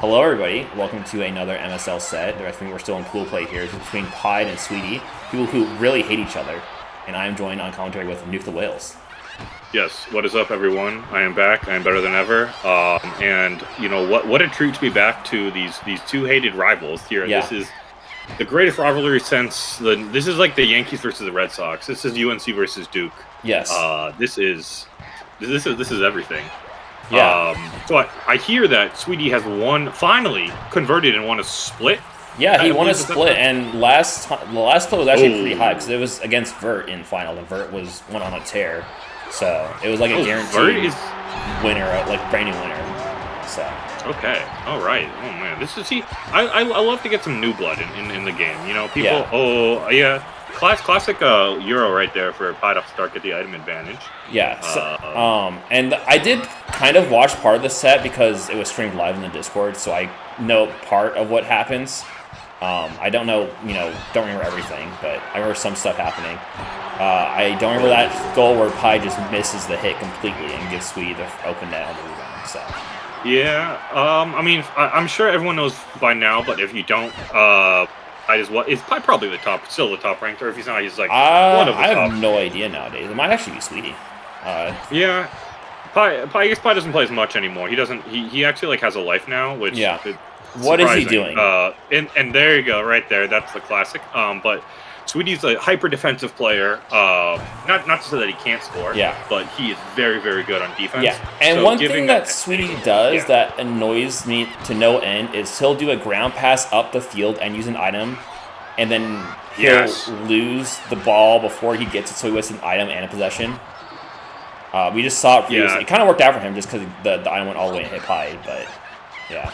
Hello, everybody. Welcome to another MSL set. I think we're still in pool play here. It's between Pied and Sweetie, people who really hate each other. And I am joined on commentary with Nuke the Whales. Yes, what is up, everyone? I am back. I am better than ever. And you know what a treat to be back to these two hated rivals here. Yeah. This is the greatest rivalry since this is like the Yankees versus the Red Sox. This is UNC versus Duke. Yes. This is everything. Yeah. So I hear that Sweetie has finally converted and won a split. Yeah, he won a split, and the last split was actually pretty high because it was against Vert in final, and Vert went on a tear, so it was like a guaranteed winner, like brand new winner. So okay, all right. Oh man, this is I love to get some new blood in the game. You know, people. Yeah. Oh yeah, classic Euro right there for Pied off start, get the item advantage. Yeah. So, and I did kind of watch part of the set because it was streamed live in the Discord, so I know part of what happens. I don't know, don't remember everything, but I remember some stuff happening. I don't remember that goal where Pi just misses the hit completely and gives Sweetie the open net on the rebound. So. Yeah. I mean, I'm sure everyone knows by now, but if you don't, is Pi probably still the top ranked, or if he's not, he's like one of the top. I have no idea nowadays. It might actually be Sweetie. Yeah. I guess Pi doesn't play as much anymore. He doesn't. He actually has a life now, which yeah. What is he doing? And there you go, right there. That's the classic. But Sweetie's a hyper defensive player. Not to say that he can't score. Yeah. But he is very, very good on defense. Yeah. And so one thing that Sweetie does that annoys me to no end is he'll do a ground pass up the field and use an item, and then he'll lose the ball before he gets it, so he wastes an item and a possession. We just saw it previously. Yeah. It kind of worked out for him just because the item went all the way and hit Pied, but yeah.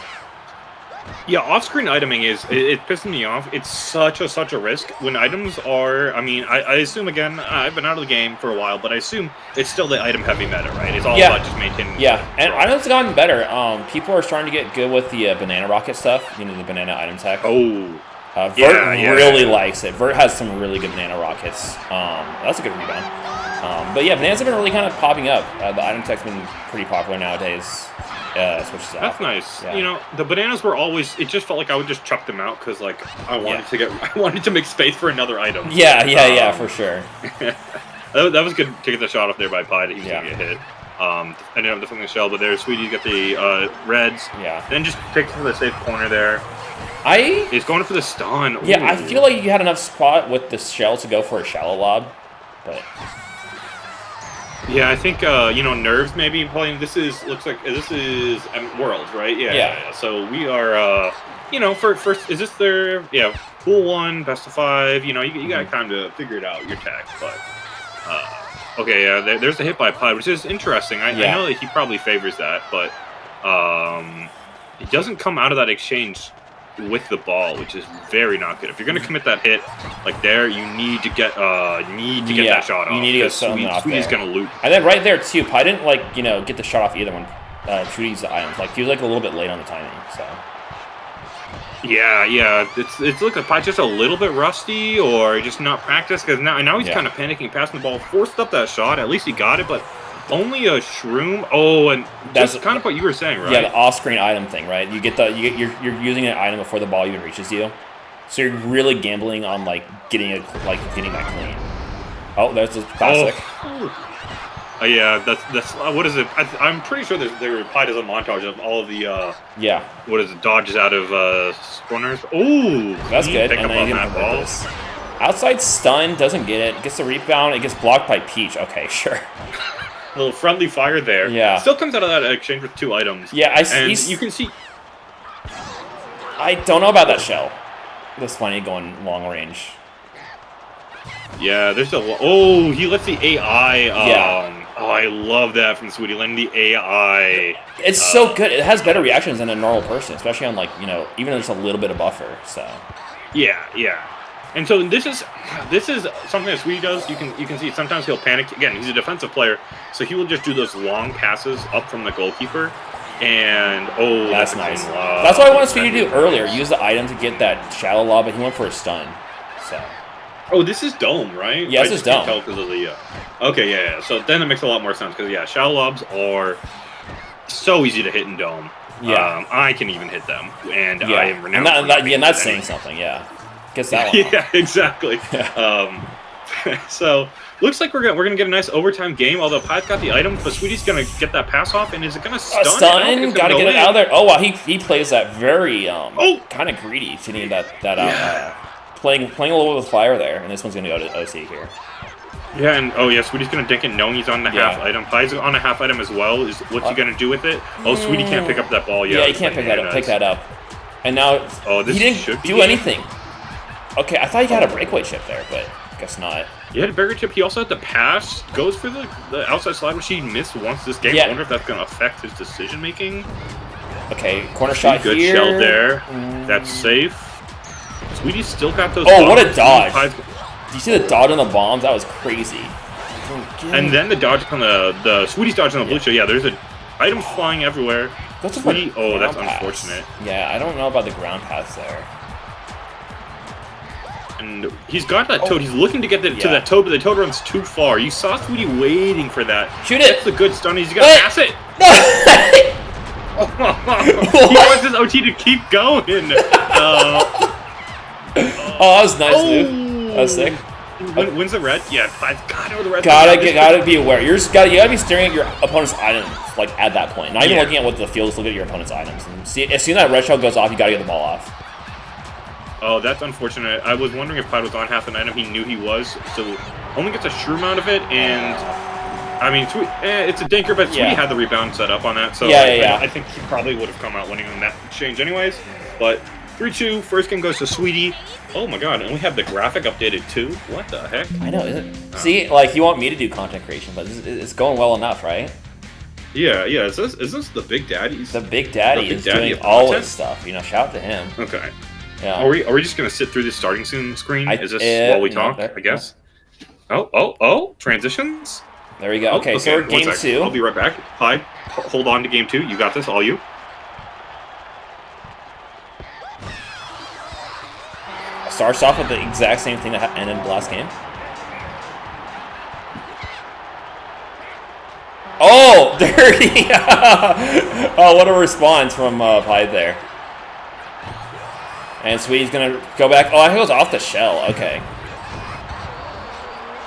Yeah, off-screen iteming it pisses me off. It's such a risk when items are. I mean, I assume again. I've been out of the game for a while, but I assume it's still the item heavy meta, right? It's all about just maintaining. Yeah, and items have gotten better. People are starting to get good with the banana rocket stuff. The banana item tech. Oh. Vert really likes it. Vert has some really good banana rockets. That's a good rebound. But yeah, bananas have been really kind of popping up. The item tech's been pretty popular nowadays. That's nice. Yeah. The bananas were always. It just felt like I would just chuck them out because like I wanted to make space for another item. Yeah, for sure. that was good to get the shot off there by Pied. He was gonna get hit. Ended up defending the shell, but there, Sweetie got the reds. Yeah. Then just picked for the safe corner there. He's going for the stun. Yeah, I feel like you had enough spot with the shell to go for a shallow lob, but. Yeah, I think Nerves maybe playing. Looks like this is Worlds, right? Yeah. So we are first is this their pool 1 best of 5? You got time to figure it out your tech, but there's a hit by Pied, which is interesting. I know that he probably favors that, but he doesn't come out of that exchange with the ball, which is very not good. If you're going to commit that hit like there, you need to get that shot off. You need to get something off. Sweetie's going to loop. And then right there too, Pi didn't get the shot off either when Sweetie's items. Like he was a little bit late on the timing. So. Yeah. It's looking like Pi's just a little bit rusty or just not practiced because now he's kind of panicking, passing the ball, forced up that shot. At least he got it, but. Only a shroom. Oh, and that's kind of what you were saying, right? Yeah, the off-screen item thing, right? You're using an item before the ball even reaches you, so you're really gambling on getting that clean. Oh, there's the classic. Oh, yeah, that's what is it? I'm pretty sure there Pi does a montage of all of the what is it, dodges out of corners. Oh, that's good. And then that ball. Outside stun, doesn't get it. Gets the rebound. It gets blocked by Peach. Okay, sure. A little friendly fire there. Yeah. Still comes out of that exchange with 2 items. Yeah, you can see. I don't know about that shell. That's funny going long range. Yeah, there's he lets the AI. Oh, I love that from Sweetie, letting the AI. It's so good. It has better reactions than a normal person, especially on even if it's a little bit of buffer. So. Yeah. And so this is something that Sweetie does. You can see sometimes he'll panic. Again, he's a defensive player, so he will just do those long passes up from the goalkeeper. And that's nice. That's what I wanted Sweetie to do earlier. Use the item to get that shallow lob, but he went for a stun. So. Oh, this is dome, right? Yeah, this is dome. Can't tell because of the. Okay, yeah. So then it makes a lot more sense because shallow lobs are so easy to hit in dome. I can even hit them, and I am renowned. And that's saying something. Yeah, guess that one. Yeah, exactly. So looks like we're gonna get a nice overtime game. Although Pi's got the item, but Sweetie's gonna get that pass off, and is it gonna stun? Gotta get it out of there. Oh wow, he plays that very kind of greedy, hitting that out. Playing a little bit with fire there, and this one's gonna go to OC here. Yeah, and Sweetie's gonna dink it knowing he's on the half item. Pi's on a half item as well. What's he gonna do with it? Oh, Sweetie can't pick up that ball yet. Yeah, he can't pick that up. And now he didn't do anything. Okay, I thought he had a breakaway chip there, but I guess not. He had a breakaway chip. He also had the pass. Goes for the outside slide, which he missed once this game. I wonder if that's gonna affect his decision making. Okay, corner shot here. Good shell there. That's safe. Sweetie's still got those. Oh, what a dodge! Did you see the dodge on the bombs? That was crazy. And then the dodge on the Sweetie's dodge on the blue show. Yeah, there's items flying everywhere. Sweetie, that's unfortunate. Yeah, I don't know about the ground pass there. And he's got that toad. He's looking to get to that toad, but the toad runs too far. You saw Sweetie waiting for that. Shoot it! That's a good stun. He's gonna pass it. He wants his OT to keep going. That was nice, dude. That was sick. Wins the red? Yeah, over the red. Gotta be aware. You gotta be staring at your opponent's items like at that point. Not even looking at what the field is. Look at your opponent's items. And see, as soon as that red shell goes off, you gotta get the ball off. Oh, that's unfortunate. I was wondering if Pied was on half an item. He knew he was, so only gets a shroom out of it. And I mean, it's a dinker, but Sweetie had the rebound set up on that. So I think he probably would have come out winning on that exchange anyways. But 3-2, first game goes to Sweetie. Oh my god, and we have the graphic updated too? What the heck? I know, isn't it? See, like, you want me to do content creation, but it's going well enough, right? Yeah, is this the Big Daddies? The Big Daddy is doing all this stuff. Shout out to him. Okay. Yeah. Are we just gonna sit through this starting soon screen? Is this while we talk, I guess? Oh, transitions? There we go. Okay, so we're game 2. I'll be right back. Hi, hold on to game 2. You got this, all you. Starts off with the exact same thing that ended the last game. Oh, dirty! Oh, what a response from Pied there. And Sweetie's gonna go back. Oh, I think it was off the shell. Okay.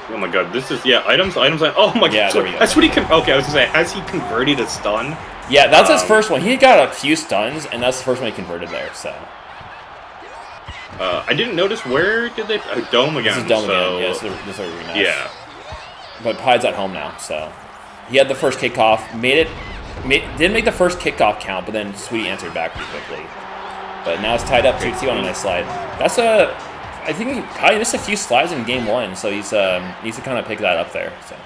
Oh my god, this is items. Oh my god. Yeah, there we go. That's what he okay, I was gonna say, has he converted a stun? Yeah, that's his first one. He got a few stuns, and that's the first one he converted there. So. I didn't notice where did they Dome again. This is Dome again. Yeah, this is a rematch. Yeah. But Pied's at home now, so he had the first kickoff. Didn't make the first kickoff count, but then Sweetie answered back pretty quickly. But now it's tied up 2-2 on a nice slide. I think Pied missed a few slides in game 1, so he's needs to kind of pick that up there. So.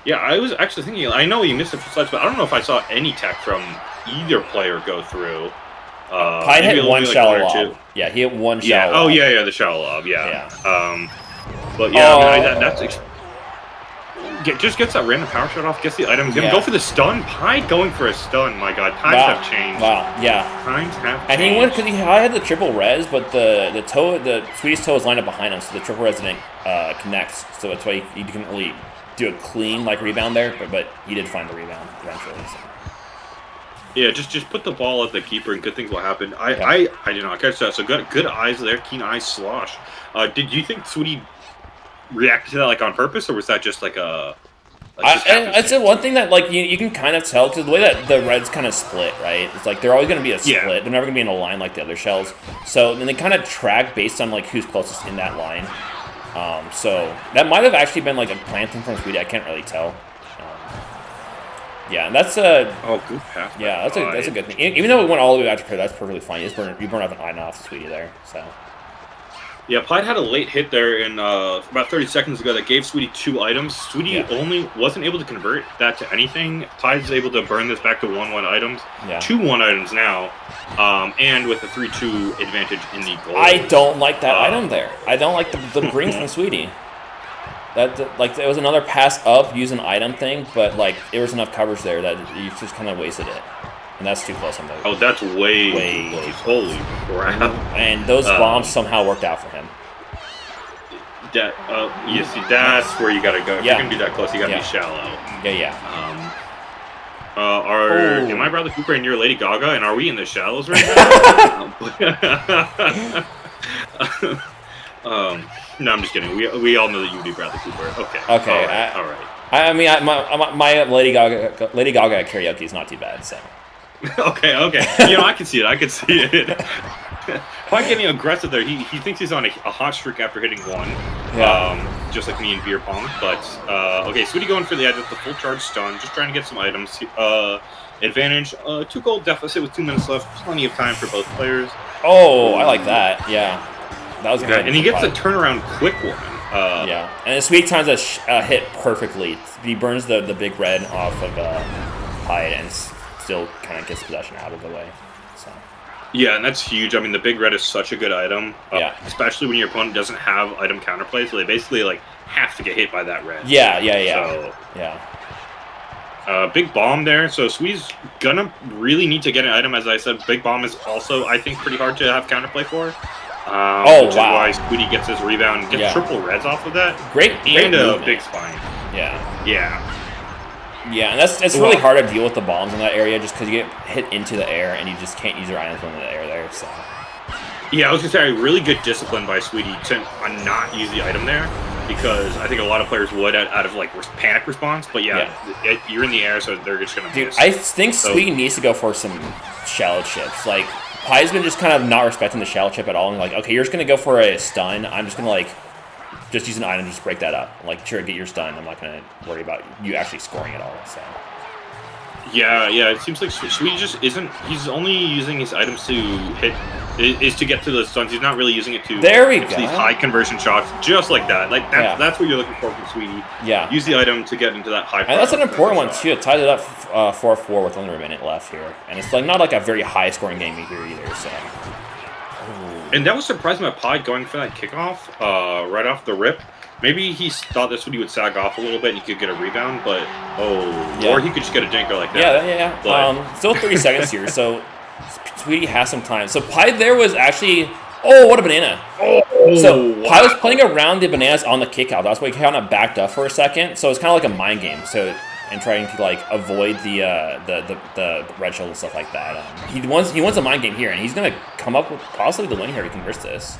Yeah, I was actually thinking. I know he missed a few slides, but I don't know if I saw any tech from either player go through. Pied hit one shallow lob. Yeah, he hit one shallow lob. Oh, yeah, the shallow lob, yeah. But yeah, I mean, just gets that random power shot off, gets the item. He's going to go for the stun. Pied going for a stun. My god, times have changed. Wow, yeah. Times have changed. And he went because he had the triple res, but the Sweetie's toe was lined up behind him, so the triple res didn't connect. So that's why he didn't really do a clean rebound there, but he did find the rebound eventually. So. Yeah, just put the ball at the keeper and good things will happen. I did not catch that. So good eyes there, keen eyes, slosh. Did you think Sweetie reacted to that on purpose, or was that just it's one thing that you can kind of tell because the way that the reds kind of split, right? It's like they're always going to be a split. They're never going to be in a line like the other shells. So then they kind of track based on who's closest in that line. So that might have actually been a plan thing from Sweetie. I can't really tell. Yeah, and that's good pass. Yeah, that's a good thing. Even though it went all the way back to clear, that's perfectly fine. You burn up an item off Sweetie there. So. Yeah, Pied had a late hit there in about 30 seconds ago that gave Sweetie 2 items. Sweetie only wasn't able to convert that to anything. Pied's able to burn this back to 1-1 items. Yeah. 2-1 items now, and with a 3-2 advantage in the goal. I don't like that item there. I don't like the bring from Sweetie. That it was another pass up, use an item thing, but there was enough coverage there that you just kind of wasted it. And that's too close on the. Oh, that's way too close. Holy crap! And those bombs somehow worked out for him. You see, that's where you gotta go. If you're gonna be that close, you gotta be shallow. Yeah. Am I Bradley Cooper and you're Lady Gaga, and are we in the shallows right now? No, I'm just kidding. We all know that you do Bradley Cooper. Okay. Okay. All right. I mean, my Lady Gaga karaoke is not too bad. So. Okay. I can see it. Quite getting aggressive there. He thinks he's on a hot streak after hitting one. Yeah. Just like me in beer pong. But okay, Sweetie going for the edge with the full charge stun, just trying to get some items. Advantage, 2 gold deficit with 2 minutes left. Plenty of time for both players. Oh, I like that. Yeah, that was good. And he gets a turnaround quick one. Yeah, and Sweet times a hit perfectly. He burns the big red off of Hyde and still kind of gets possession out of the way. So. Yeah, and that's huge. I mean, the big red is such a good item. Especially when your opponent doesn't have item counterplay, so they basically like have to get hit by that red. Yeah. So, big bomb there. So Sweetie's gonna really need to get an item. As I said, big bomb is also, I think, pretty hard to have counterplay for. Which is why Sweetie gets his rebound, gets triple reds off of that. Great and a movement. big spine. Yeah, and that's really hard to deal with the bombs in that area, just because you get hit into the air and you just can't use your items in the air there. So. Yeah, I was gonna say really good discipline by Sweetie to not use the item there, because I think a lot of players would out of like panic response. But you're in the air, so they're just gonna miss. I think Sweetie needs to go for some shallow chips. Like Pie's been just kind of not respecting the shallow chip at all, and like, okay, you're just gonna go for a stun. I'm just gonna just use an item, just break that up. Like, sure, get your stun. I'm not gonna worry about you actually scoring it all. So. Yeah. It seems like Sweetie just isn't. He's only using his items to hit. Is to get to the stuns. He's not really using it to. There we go. These high conversion shots, just like that. Like that's what you're looking for from Sweetie. Yeah. Use the item to get into that high. And that's an important one too. It tied it up 4-4 with only a minute left here, and it's like not like a very high scoring game here either. So. And that was surprising about Pie going for that kickoff right off the rip. Maybe he thought this would sag off a little bit and he could get a rebound, but or he could just get a dinker like that. Yeah. But, still 30 seconds here, so Sweetie has some time. So Pie there was actually what a banana! So Pie was playing around the bananas on the kick out. That's why he kind of backed up for a second. So it's kind of like a mind game. So. And trying to avoid the red shield and stuff like that. He wants a mind game here, and he's gonna come up with possibly the win here to converse this.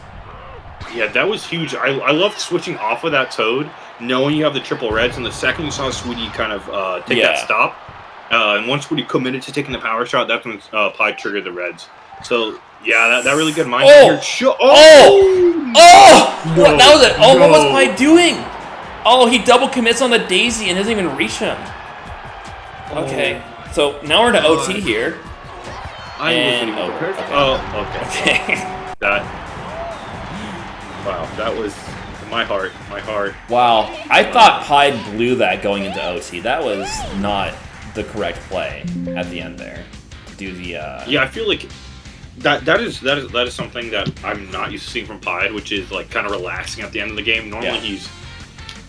Yeah, that was huge. I loved switching off of that Toad, knowing you have the triple reds, and the second you saw Sweetie kind of take that stop, and once Sweetie committed to taking the power shot, that's when Pie triggered the reds. So yeah, that really good mind game here. What? That was it. What was Pie doing? He double commits on the daisy and doesn't even reach him. Okay, so now we're to OT here. I wasn't even prepared. Okay. Wow, that was my heart. Wow, I thought Pie blew that going into OT. That was not the correct play at the end there. Do the Yeah, I feel like that is something that I'm not used to seeing from Pie, which is like kind of relaxing at the end of the game. Normally he's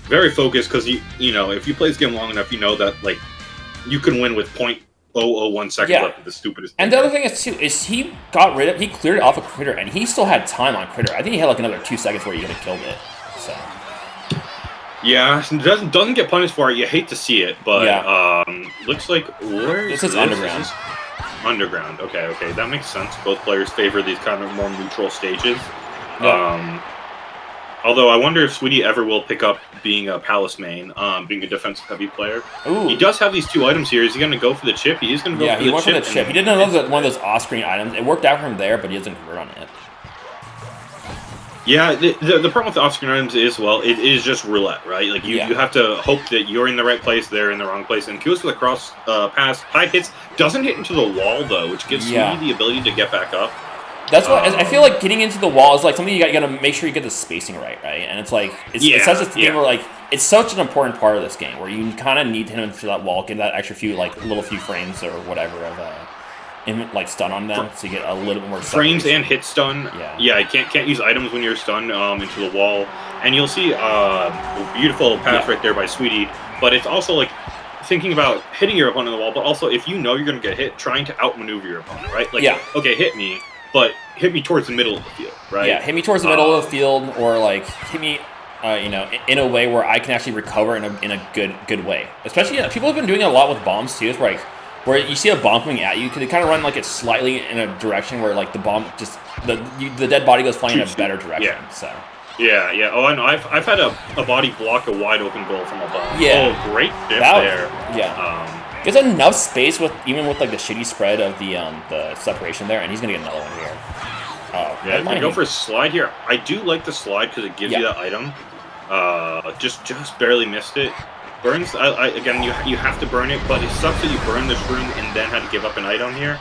very focused, because you know, if you play this game long enough, you know that like you can win with 0.001 seconds left with the stupidest thing. And the other thing is he cleared it off of Critter, and he still had time on Critter. I think he had like another 2 seconds where he could have killed it. So. Yeah, doesn't get punished for it. You hate to see it, but looks like this is underground. Underground. Okay, that makes sense. Both players favor these kind of more neutral stages. Yeah. Although I wonder if Sweetie ever will pick up being a Palace main, being a defensive heavy player. Ooh. He does have these 2 items here. Is he going to go for the chip? He is going to go for the chip. Yeah, he went for the chip. He didn't know one of those off-screen items. It worked out for him there, but he doesn't convert on it. Yeah, the problem with the off-screen items is, it is just roulette, right? Like you have to hope that you're in the right place, they're in the wrong place. And goes for the cross pass. High hits, doesn't hit into the wall though, which gives Sweetie the ability to get back up. That's what I feel like. Getting into the wall is like something you gotta make sure you get the spacing right, and it's like it's such a thing where like it's such an important part of this game where you kind of need to hit him through that wall, get that extra few few frames or whatever of stun on them, so you get a little bit more frames and hit stun. Yeah, you can't use items when you're stunned into the wall, and you'll see a beautiful pass right there by Sweetie. But it's also like thinking about hitting your opponent on the wall, but also if you know you're gonna get hit, trying to outmaneuver your opponent, right? Like okay, hit me. But hit me towards the middle of the field, right? Yeah, hit me towards the middle of the field, or hit me, in a way where I can actually recover in a good way. Especially, people have been doing a lot with bombs too. It's where where you see a bomb coming at you, could kind of run like it slightly in a direction where like the bomb just the dead body goes flying in a better direction. Yeah. So. Yeah, yeah. Oh, I know. I've had a body block a wide open goal from a bomb. Yeah. Oh, great dip there. Yeah. There's enough space with even with like the shitty spread of the separation there, and he's gonna get another one here. Oh, yeah. Gonna go for a slide here. I do like the slide because it gives you that item. Just barely missed it. Burns. Again, you have to burn it, but it sucks that you burn this room and then had to give up an item here,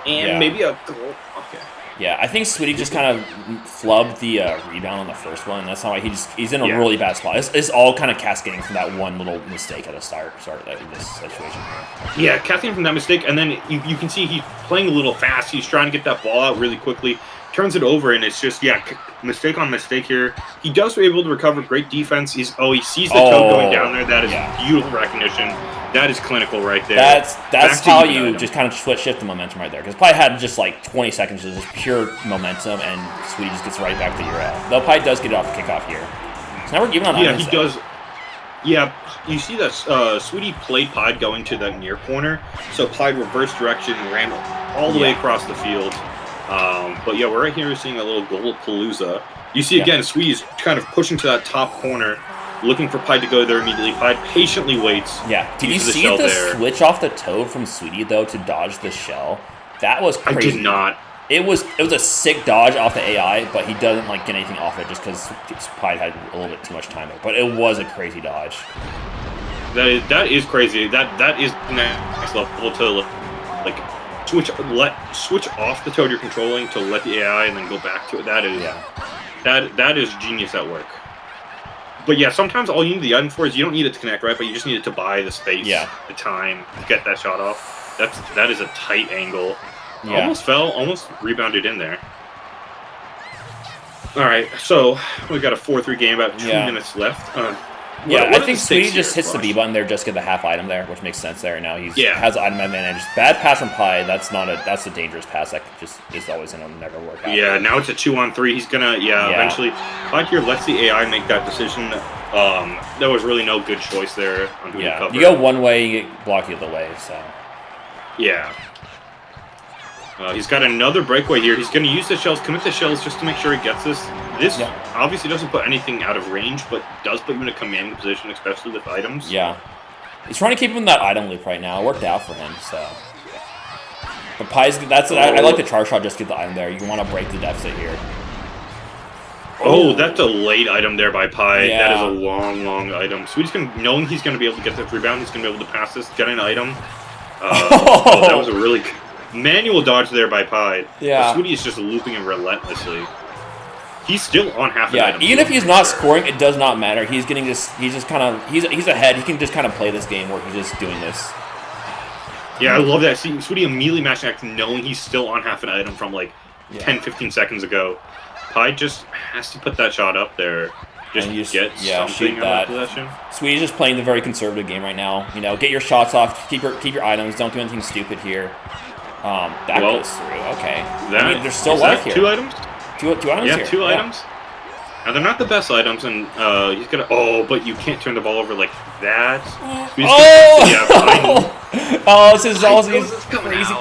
and maybe a goal. Okay. Yeah, I think Sweetie just kind of flubbed the rebound on the first one. That's not why he's in a really bad spot. It's all kind of cascading from that one little mistake at the start in this situation. Yeah, cascading from that mistake, and then you can see he's playing a little fast. He's trying to get that ball out really quickly. Turns it over, and it's just mistake on mistake here. He does able to recover. Great defense. He sees the toe going down there. That is beautiful recognition. That is clinical right there. That's how you just kind of shift the momentum right there. Because probably had just like 20 seconds of just pure momentum, and Sweetie just gets right back to your though probably does get it off the kickoff here. So now we're giving on. Yeah, he does. Yeah, you see that Sweetie played Pied going to that near corner, so Pied reverse direction, ran all the way across the field. But yeah, we're right here seeing a little goal palooza. You see again, Sweetie's kind of pushing to that top corner, looking for Pied to go there immediately. Pied patiently waits. Yeah. Did you see the switch off the toe from Sweetie though to dodge the shell? That was crazy. I did not. It was a sick dodge off the AI, but he doesn't like get anything off it just because Pied had a little bit too much time there. But it was a crazy dodge. That is crazy. That is next level to like switch off the toad you're controlling to let the AI and then go back to it. That is that is genius at work. But yeah, sometimes all you need the item for is you don't need it to connect, right? But you just need it to buy the space, the time to get that shot off. That is a tight angle. Yeah. Almost fell, almost rebounded in there. All right, so we got a 4-3 game, about 2 minutes left. I think Sweetie just hits the B button there, just get the half item there, which makes sense there. Now he has item advantage. Bad pass from Pi. That's a dangerous pass. That just is always gonna never work out. Yeah, now it's a 2-on-3. He's gonna eventually. Pi here lets the AI make that decision. There was really no good choice there on who to cover. You go one way, you get blocked the other way. So yeah. He's got another breakaway here. He's going to use the shells, commit the shells just to make sure he gets this. This obviously doesn't put anything out of range, but does put him in a commanding position, especially with items. Yeah. He's trying to keep him in that item loop right now. It worked out for him, so. But Pi's, I like the charge shot just to get the item there. You want to break the deficit here. Oh, that's a late item there by Pi. Yeah. That is a long, long item. Sweetie's knowing he's going to be able to get the rebound, he's going to be able to pass this, get an item. That was a really manual dodge there by Pi. Yeah. But Sweetie is just looping him relentlessly. He's still on half an item. Even if he's not scoring, it does not matter. He's ahead. He can just kind of play this game where he's just doing this. Yeah, I love that. See, Sweetie immediately matching act knowing he's still on half an item from like 10, 15 seconds ago. Pi just has to put that shot up there. Just get something out of possession. Sweetie's just playing the very conservative game right now. You know, get your shots off, keep your items, don't do anything stupid here. That goes through. Okay. There's still life here. 2 items? Two items here. Yeah, 2 items. Now, they're not the best items, and he's going to... Oh, but you can't turn the ball over like that. This is all these crazy...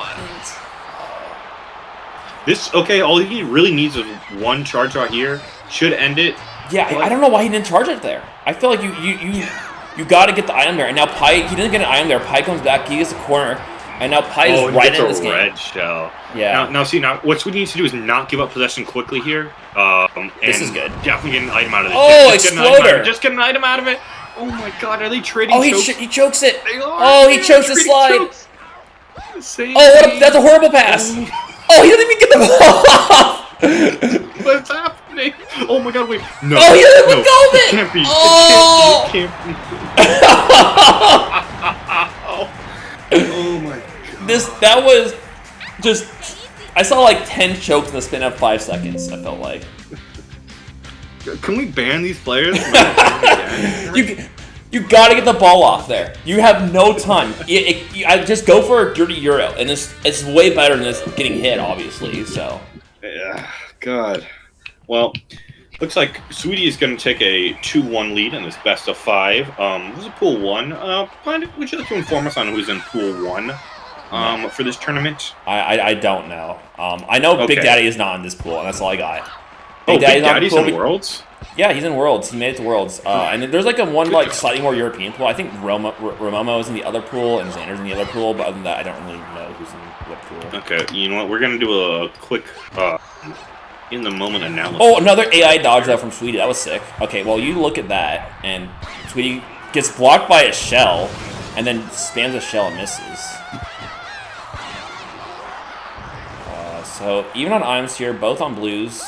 All he really needs is one charge out here. Should end it. Yeah, I don't know why he didn't charge it there. I feel like you got to get the item there. And now Pi, he didn't get an item there. Pi comes back, he gets the corner. And now Pi is right in this game. Red shell. Yeah. Now, what we need to do is not give up possession quickly here. This is good. Definitely get an item out of it. Oh, Exploder! Just get an item out of it. Oh my God, are they trading? Oh, he chokes it. He chokes the slide. That's a horrible pass. Oh, he doesn't even get the ball off. What's happening? Oh my God, wait. No. Oh, he doesn't even go it. Can't be. Oh. It can't be. Oh my God. That was just... I saw like 10 chokes in the span of 5 seconds, I felt like. Can we ban these players? You gotta get the ball off there. You have no time. I just go for a dirty Euro, and it's way better than this getting hit, obviously, so. Yeah, God. Well, looks like Sweetie is going to take a 2-1 lead in this best of 5. This is Pool 1. Would you like to inform us on who's in Pool 1? for this tournament? I don't know. I know Big Daddy is not in this pool, and that's all I got. Big Daddy's in Worlds? Yeah, he's in Worlds. He made it to Worlds. And there's like one slightly more European pool. I think Romomo is in the other pool, and Xander's in the other pool, but other than that, I don't really know who's in what pool. Okay, you know what? We're going to do a quick in-the-moment analysis. Oh, another AI dodge though from Sweetie. That was sick. Okay, well, you look at that, and Sweetie gets blocked by a shell, and then spams a shell and misses. So even on items here, both on blues.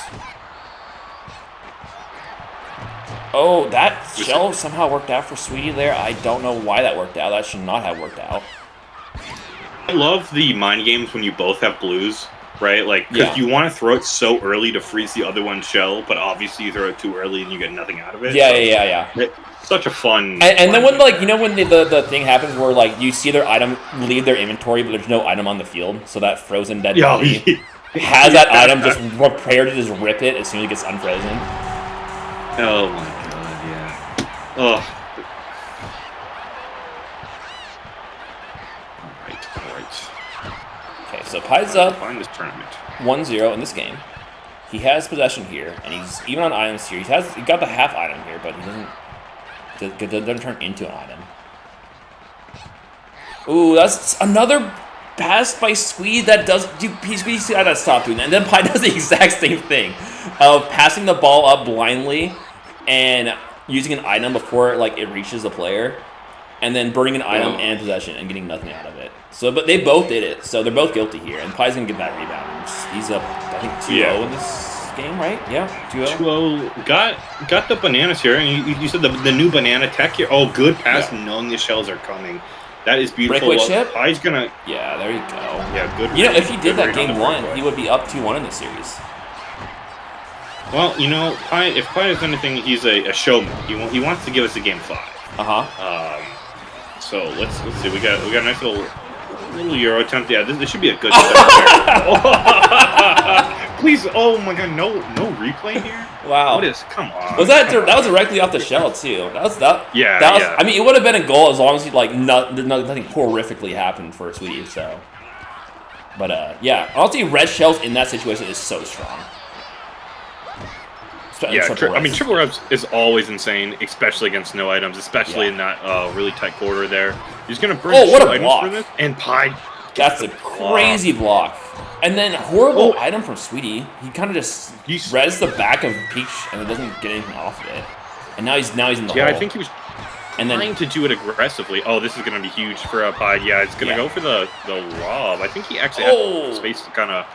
Oh, that shell somehow worked out for Sweetie there. I don't know why that worked out. That should not have worked out. I love the mind games when you both have blues, right? Like, because you want to throw it so early to freeze the other one's shell, but obviously you throw it too early and you get nothing out of it. Yeah. It's such a fun... And then when, like, you know when the thing happens where, like, you see their item leave their inventory, but there's no item on the field, so that frozen dead body has that item just prepared to just rip it as soon as it gets unfrozen. Oh my god, yeah. Oh. Alright. Okay, so Pai's up Find this tournament. 1-0 in this game. He has possession here, and he's even on items here. He got the half item here, but he doesn't turn into an item. Ooh, that's another pass by Squeed that does... Squeed got to stop doing that. And then Pai does the exact same thing of passing the ball up blindly and using an item before it reaches the player, and then burning an item and possession and getting nothing out of it. So, but they both did it, so they're both guilty here. And Pai's going to get that rebound. He's up, I think, 2-0 in this game, right? Yeah, 2-0. 2-0. Got the bananas here, and you said the new banana tech here. Oh, good pass, knowing the shells are coming. That is beautiful. Breakaway chip? Pai's gonna... Yeah, there you go. Yeah, good. You know, if he did that game 1, he would be up 2-1 in this series. Well, you know, if Pai is anything, he's a showman. He wants to give us a game 5. So let's see. We got a nice little Euro attempt. Yeah, this should be a good attempt. Please, oh my god, no replay here. Wow. Come on. That was directly off the shell too. That was. Yeah. I mean, it would have been a goal as long as nothing horrifically happened for Sweetie. So, but yeah, honestly, red shells in that situation is so strong. Yeah, triple reps is always insane, especially against no items, especially in that really tight quarter there. He's going to bring items for this, and Pai. That's a crazy block. And then horrible item from Sweetie. He kind of just res the back of Peach, and it doesn't get anything off of it. And now he's in the hole. Yeah, I think he was trying to do it aggressively. Oh, this is going to be huge for Pai. Yeah, it's going to go for the lob. I think he actually had space to kind of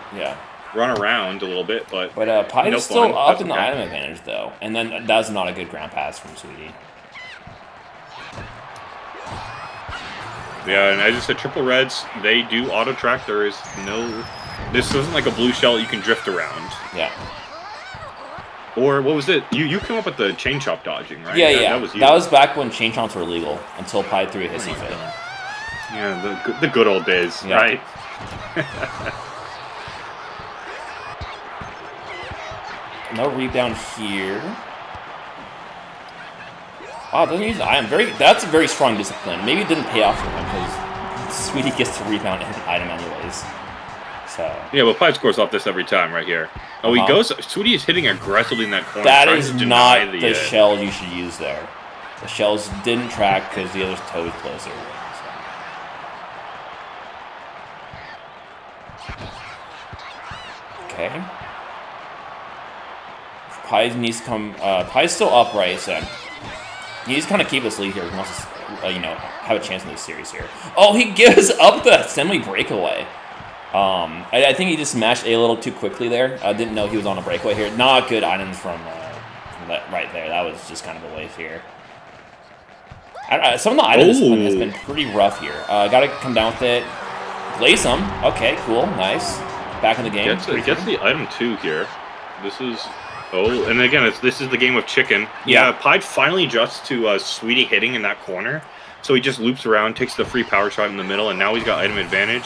run around a little bit, but Pai is still up in the item advantage though, and then that's not a good ground pass from Sweetie. Yeah, and as I said, triple reds, they do auto track. There is this isn't like a blue shell you can drift around. Yeah. Or what was it? You came up with the chain chomp dodging, right? Yeah. That was you. That was back when chain chomps were illegal until Pai threw a hissy fit. Yeah, the good old days, right? No rebound here. Wow, doesn't use the item. That's a very strong discipline. Maybe it didn't pay off for him because Sweetie gets to rebound his item anyways. So yeah, but Pai scores off this every time right here. Oh, he goes. Sweetie is hitting aggressively in that corner. That is not the shell you should use there. The shells didn't track because the other toe was closer. So. Okay. Pai needs to come. Pai's still upright, so he needs to kind of keep this lead here. He wants to, have a chance in this series here. Oh, he gives up the semi breakaway. I think he just smashed a little too quickly there. I didn't know he was on a breakaway here. Not good items from that right there. That was just kind of a waste here. Some of the item discipline has been pretty rough here. Got to come down with it. Glaze him. Okay, cool, nice. Back in the game. Gets the item 2 here. This is. Oh, and again, this is the game of chicken. Yeah, Pai finally adjusts to Sweetie hitting in that corner. So he just loops around, takes the free power shot in the middle, and now he's got item advantage.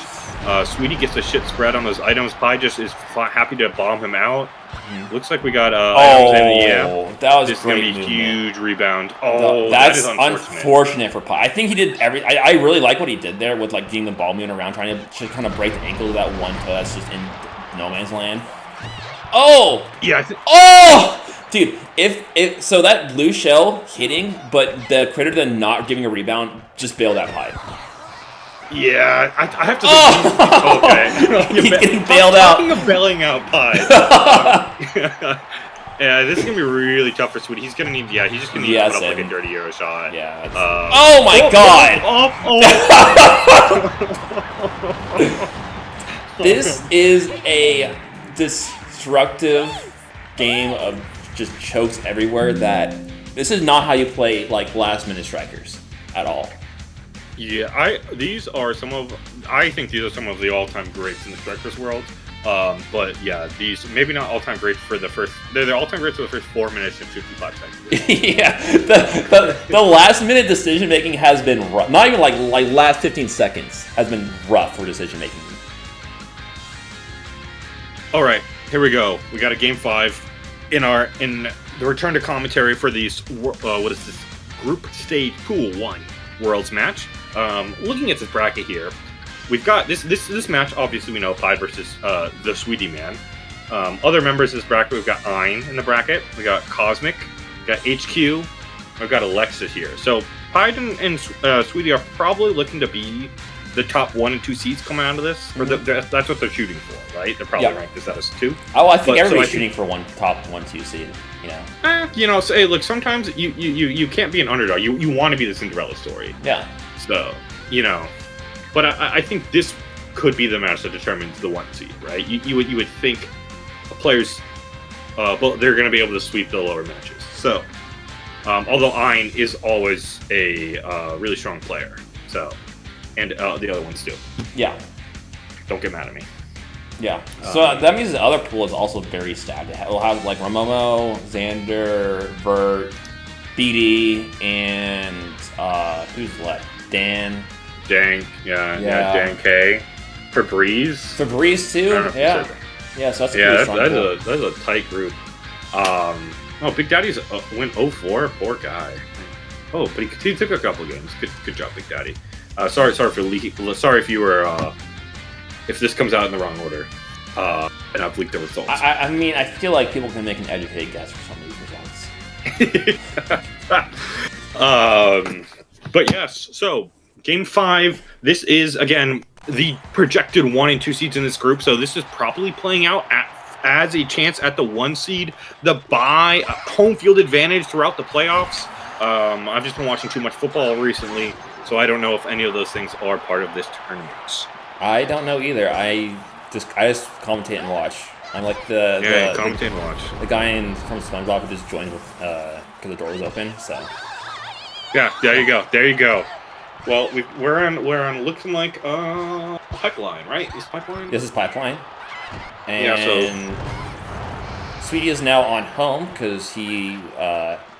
Sweetie gets the shit spread on those items. Pi just is happy to bomb him out. Looks like we got items in the air. That was this is great going to be a movement. huge rebound. Oh, that's that is unfortunate for Pi. I think he did I really like what he did there with like getting the ball moving around, trying to just kind of break the ankle of that one toe that's just in no man's land. Oh! Yeah. Oh! Dude, if so that blue shell hitting, but the critter then not giving a rebound just bailed that Pi. Yeah, I have to. Oh! Okay. He's getting bailed out. Talking of bailing out Pi. Yeah, this is gonna be really tough for Sweetie. He's gonna need. Yeah, he's just gonna need to put up like a dirty arrow shot. Yeah. Oh my god! This is a destructive game of just chokes everywhere. That this is not how you play like last minute strikers at all. Yeah, I think these are some of the all-time greats in the strikers world. But yeah, these maybe not all-time greats for the first. They're all-time greats for the first 4 minutes and 55 seconds. Yeah, the last-minute decision making has been rough. Not even like last 15 seconds has been rough for decision making. All right, here we go. We got a game 5 in the return to commentary for these. What is this? Group stage pool 1 worlds match. Looking at this bracket here, we've got this match. Obviously, we know Pi versus TheSweetieMan. Other members of this bracket, we've got Ein in the bracket. We got Cosmic. We got HQ. We've got Alexis here. So Pi and Sweetie are probably looking to be the top 1 and 2 seeds coming out of this. Or that's what they're shooting for, right? They're probably ranked as 2. Oh, I think everybody's shooting for top 1-2 seed. You know. So, hey, look. Sometimes you can't be an underdog. You want to be the Cinderella story. Yeah. So, but I think this could be the match that determines the 1 seed, right? You would think players, but they're going to be able to sweep the lower matches. So, although Ein is always a really strong player, so, and the other ones too. Yeah. Don't get mad at me. Yeah. So that means the other pool is also very stacked. It'll have like Ramomo, Xander, Vert, BD, and who's left? Dan, Dan K, Febreze too. Yeah, so that's a pretty strong pool. That's a tight group. Big Daddy's went 0-4. Poor guy. Oh, but he took a couple games. Good job, Big Daddy. Sorry for leaking. Sorry if you were if this comes out in the wrong order. And I've leaked the results. I mean, I feel like people can make an educated guess for some of these results. But yes, so game 5. This is again the projected 1 and 2 seeds in this group. So this is probably playing out as a chance at the 1 seed, the bye, home field advantage throughout the playoffs. I've just been watching too much football recently, so I don't know if any of those things are part of this tournament. I don't know either. I just commentate and watch. I'm like commentate and watch. The guy from SpongeBob who just joined with because the door was open. So yeah, there you go. Well, we're on looking like Pipeline, right? Is Pipeline? This is Pipeline, and Sweetie is now on home because he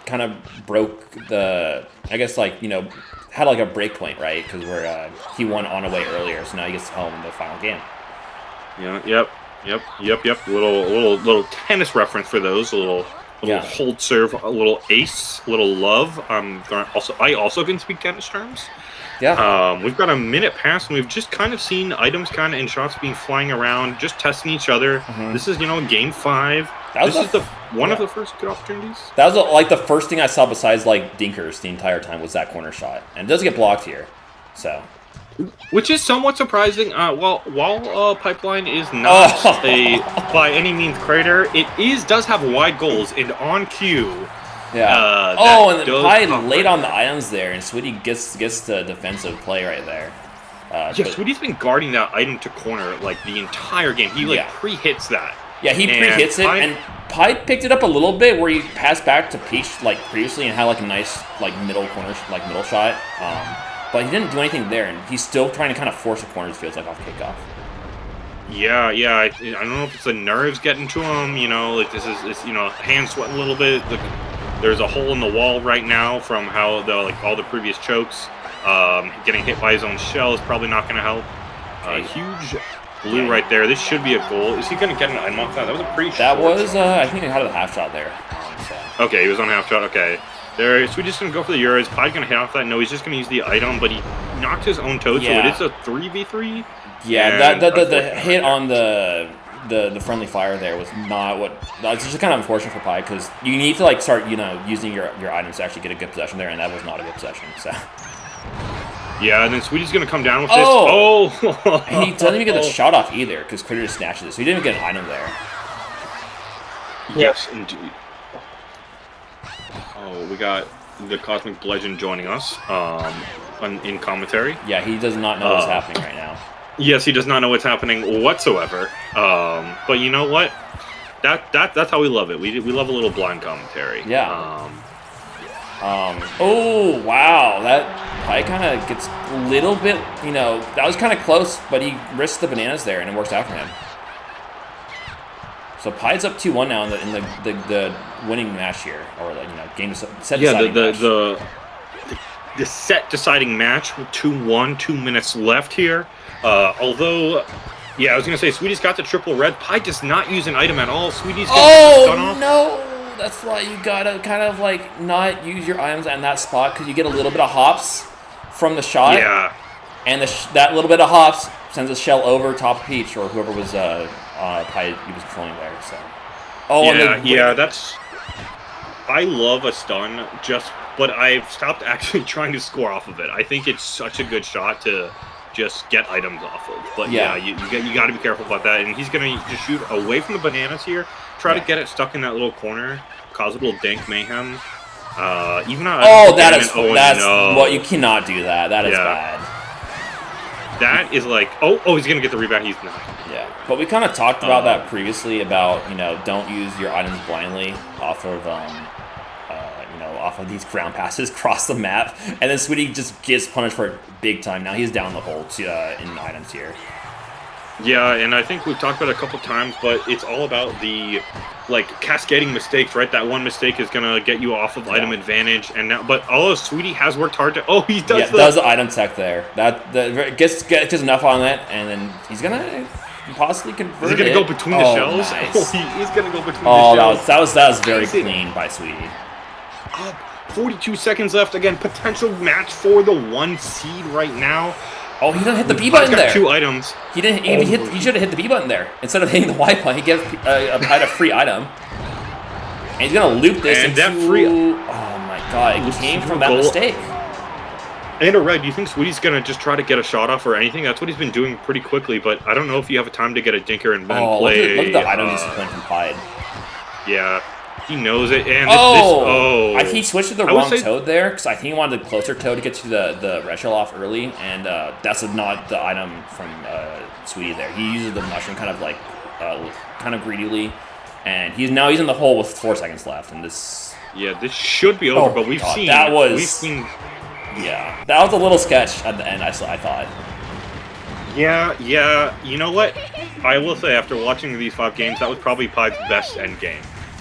kind of broke the. I guess had like a break point, right? Because he won on away earlier, so now he gets home in the final game. Yeah. Yep. Little tennis reference for those. A little hold serve, a little ace, a little love. I also can speak tennis terms. Yeah. We've got a minute past, and we've just kind of seen items and shots being flying around, just testing each other. Mm-hmm. This is game 5. This is one of the first good opportunities. That was the first thing I saw besides Dinkers the entire time was that corner shot, and it does get blocked here, so. Which is somewhat surprising. While Pipeline is not by any means crater, it does have wide goals and on cue. Yeah. And Pi laid on the items there, and Sweetie gets the defensive play right there. Sweetie's been guarding that item to corner the entire game. He pre-hits that. Yeah, he pre-hits it, and Pi picked it up a little bit where he passed back to Peach previously and had a nice middle corner middle shot. But he didn't do anything there, and he's still trying to kind of force a corner, feels like, off kickoff. Yeah. I don't know if it's the nerves getting to him. This is hand sweating a little bit. There's a hole in the wall right now from how all the previous chokes. Getting hit by his own shell is probably not going to help. Huge blue right there. This should be a goal. Is he going to get an item off that? That was a pretty That short was, shot. I think he had a half shot there. So. Okay, he was on half shot. Okay. There, so we're just going to go for the Euros. Pied's going to hit off that. No, he's just going to use the item, but he knocked his own toad, so it is a 3v3. Yeah, the hit on the friendly fire there was not what. It's just kind of unfortunate for Pied because you need to like start using your items to actually get a good possession there, and that was not a good possession. So. Yeah, and then Sweetie's going to come down with this. Oh! And he doesn't even get the shot off either because Critter just snatches it, so he didn't even get an item there. Yes, indeed. Oh, we got the Cosmic Bludgeon joining us in commentary. Yeah, he does not know what's happening right now. Yes, he does not know what's happening whatsoever. But you know what? That's how we love it. We love a little blind commentary. Yeah. Oh, wow. That Pie kind of gets a little bit, that was kind of close, but he risked the bananas there, and it works out for him. So Pie's up 2-1 now in the winning match here, or game set deciding match. The set deciding match with 2-1, 2 minutes left here. Although, yeah, I was gonna say Sweetie's got the triple red. Pie does not use an item at all. Sweetie's got stun off. No! That's why you gotta kind of like not use your items in that spot because you get a little bit of hops from the shot. Yeah. And that little bit of hops sends a shell over top of Peach or whoever was Pie he was controlling there. So. Oh yeah, that's. I love a stun, but I've stopped actually trying to score off of it. I think it's such a good shot to just get items off of. But yeah, you got to be careful about that. And he's gonna just shoot away from the bananas here. Try to get it stuck in that little corner, cause a little dank mayhem. Even that's what you cannot do that. That is bad. That is like he's gonna get the rebound. He's not. Yeah, but we kind of talked about that previously about don't use your items blindly off of off of these ground passes across the map, and then Sweetie just gets punished for it big time. Now he's down the hole in items here. Yeah, and I think we've talked about it a couple times, but it's all about the cascading mistakes, right? That one mistake is gonna get you off of item advantage, and now, but although Sweetie has worked hard to, he does the item tech there. That gets just enough on that, and then he's gonna possibly convert. Is he gonna go between the shells? Nice. He is gonna go between the shells. That was very clean by Sweetie. 42 seconds left. Again, potential match for the 1 seed right now. Oh, he didn't hit the B button there. 2 items. He didn't. He should have hit the B button there instead of hitting the Y button. He gave a free item, and he's gonna loop this. And that free. Oh my god! It came from that mistake. And a red. Do you think Sweetie's gonna just try to get a shot off or anything? That's what he's been doing pretty quickly. But I don't know if you have a time to get a dinker and then play. Look at the item discipline from Pied. Yeah. He knows it, and he switched to the wrong toad there because I think he wanted the closer toad to get to the red shell off early, and that's not the item from Sweetie there. He uses the mushroom kind of greedily, and he's in the hole with 4 seconds left, and this. Yeah, this should be over, but we've seen. Yeah, that was a little sketch at the end. I thought. Yeah. You know what? I will say after watching these 5 games, that was probably Pied's best end game.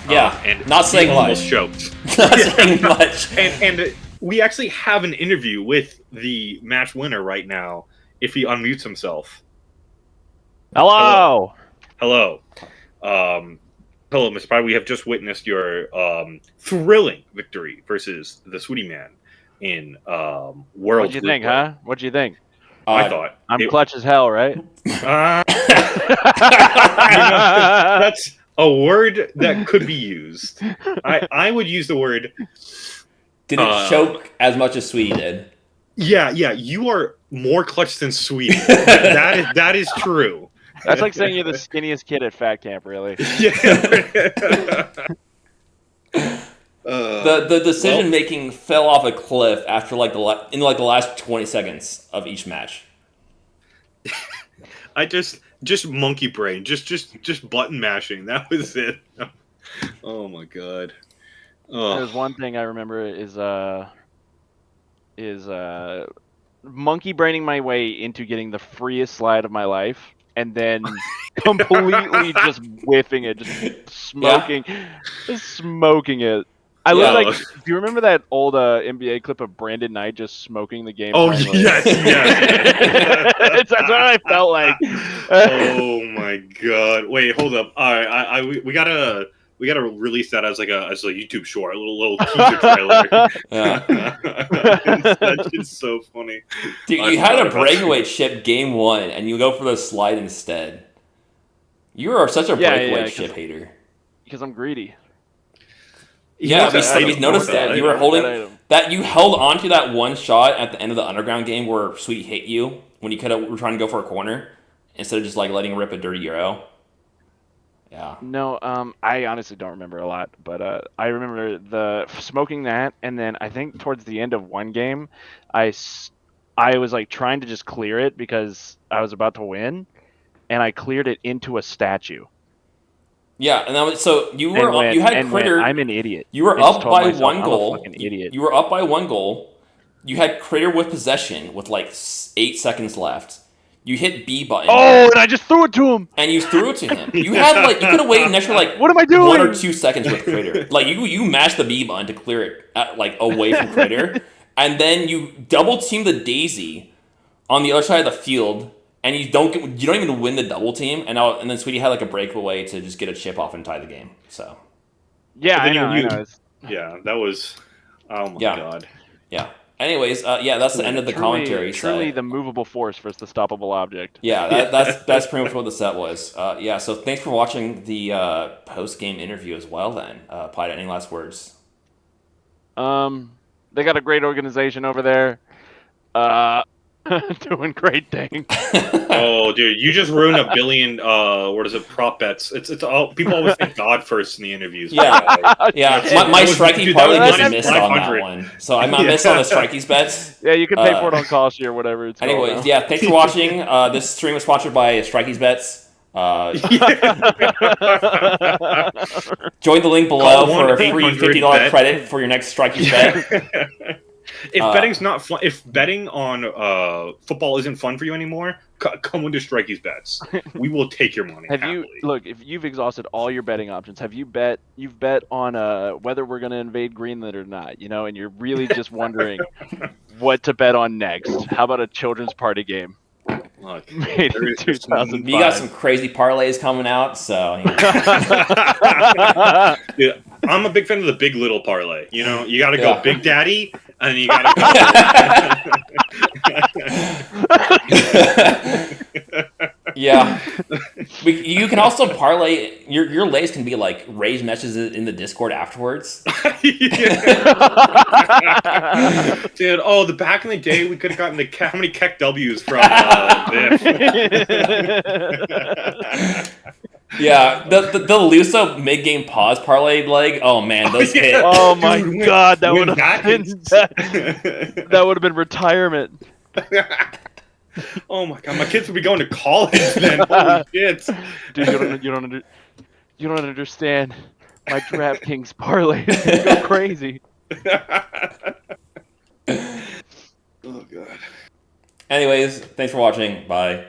Yeah, and not saying much. Almost choked. Not saying much. And we actually have an interview with the match winner right now. If he unmutes himself. Hello, Mr. Pie. We have just witnessed your thrilling victory versus the TheSweetieMan in World. What'd you think, huh? What'd you think? I thought I'm clutch as hell, right? That's a word that could be used. I would use the word. Didn't choke as much as Sweetie did. Yeah. You are more clutch than Sweetie. that is true. That's like saying you're the skinniest kid at fat camp, really. Yeah. The decision making fell off a cliff after in the last 20 seconds of each match. I just monkey brain, just button mashing. That was it. Oh my god. There's one thing I remember is monkey braining my way into getting the freest slide of my life, and then completely just whiffing it, just smoking it. I Yeah. look like. Do you remember that old NBA clip of Brandon Knight just smoking the game? Oh playing, like- yes. That's what I felt like. Oh my god! Wait, hold up. All right, we gotta release that as like a YouTube short, a little teaser trailer. Yeah. That's just so funny. Dude, I you had forgot a about breakaway chip game 1, and you go for the slide instead. You are such a breakaway chip hater. Because I'm greedy. Yeah, That's we item. noticed That's that. item. You were holding item. that. You held onto that one shot at the end of the underground game where Sweetie hit you when you could have were trying to go for a corner instead of just like letting rip a dirty euro. Yeah. No, I honestly don't remember a lot, but I remember the smoking that, and then I think towards the end of one game, I was like trying to just clear it because I was about to win, and I cleared it into a statue. Yeah, and that was so you were And you had and Critter. I'm an idiot. You were I just up told by myself, one I'm goal. a fucking idiot. You were up by one goal. You had Critter with possession with like 8 seconds left. You hit B button. Oh, and I just threw it to him. And you threw it to him. You had like you could have waited an extra like What am I doing? 1 or 2 seconds with Critter. Like you mashed the B button to clear it like away from Critter, and then you double team the Daisy on the other side of the field, and you don't even win the double team. And then Sweetie had like a breakaway to just get a chip off and tie the game. So Yeah, But I then know. you- I know. Yeah, that was. Oh my Yeah. god. yeah. Anyways, yeah, that's the end of the commentary. Truly set. the movable force versus the stoppable object. Yeah, that's pretty much what the set was. Yeah, so thanks for watching the post game interview as well. Then, Pida, any last words? They got a great organization over there. Doing great things. Oh, dude, you just ruined a billion. What is it? Prop bets. It's all people always think God first in the interviews. Yeah. Yeah, my That was- strikey dude, parlay that was just missed on that 500. one, so I missed on the strikeys bets. Yeah, you can pay for it on Costy or whatever it's called Anyways, now. yeah, thanks for watching. This stream was sponsored by strikeys bets. Join the link below Call for a free 1-800 $50 bet. credit for your next strikeys bet. If betting's not fun, if betting on football isn't fun for you anymore, come into Strikey's Bets. We will take your money. If you've exhausted all your betting options, you've bet on whether we're going to invade Greenland or not, and you're really just wondering what to bet on next. How about a children's party game? Look, Made in 2005. You got some crazy parlays coming out, so yeah, I'm a big fan of the Big Little parlay. You got to Yeah. go Big Daddy, and then you got to go. yeah. You can also parlay your lays can be like raised messages in the Discord afterwards. Dude, the back in the day we could have gotten how many Keck W's from this. Yeah, the Luso mid game pause parlay leg. Oh man, those hit. Oh my Dude, god, that when would have been that that would have been retirement. Oh my god, my kids would be going to college then. Holy shit. Dude, you don't understand. My DraftKings parlay is gonna go crazy. Oh god. Anyways, thanks for watching. Bye.